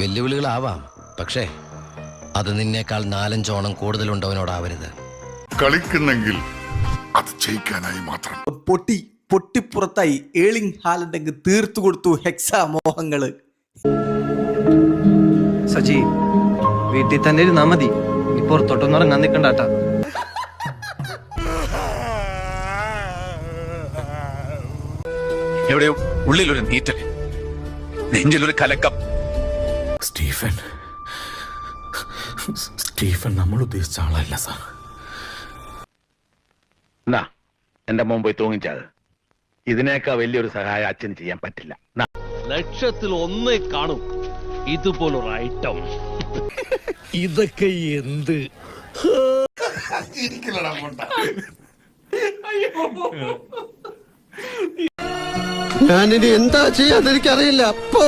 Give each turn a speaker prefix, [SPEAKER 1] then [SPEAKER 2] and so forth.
[SPEAKER 1] വെല്ലുവിളികളാവാം, പക്ഷേ അത് നിന്നേക്കാൾ 4-5 ഓണം കൂടുതലുണ്ടവനോടാവരുത്.
[SPEAKER 2] കളിക്കുന്നെങ്കിൽ അത് ജയിക്കാനായി മാത്രം.
[SPEAKER 3] പൊട്ടിപ്പുറത്തായി ഏളിംഗ് ഹാലൻഡ് തീർത്തു കൊടുത്തു ഹെക്സാ മോഹങ്ങള്.
[SPEAKER 4] സജി, വീട്ടിൽ തന്നെ ഇരുന്നാ മതി, നീ പുറത്തോട്ടൊന്നും ഇറങ്ങാൻ നിൽക്കണ്ടാട്ടാ.
[SPEAKER 5] എവിടെയോ ഉള്ളിലൊരു നീറ്റൽ, നെഞ്ചിലൊരു കലക്കം.
[SPEAKER 6] സ്റ്റീഫൻ നമ്മൾ ഉദ്ദേശിച്ച ആളല്ല സാർ.
[SPEAKER 5] എന്നാ എന്റെ മോൻ പോയി തൂങ്ങിച്ചത്. ഇതിനേക്കാ വലിയൊരു സഹായം അച്ഛന് ചെയ്യാൻ പറ്റില്ല.
[SPEAKER 7] 100-ൽ 1 കാണും ഇതുപോലൊരു ഐറ്റം. ഇതൊക്കെ എന്ത്?
[SPEAKER 1] ഞാനിനി എന്താ ചെയ്യാന്ന് എനിക്കറിയില്ല. അപ്പോ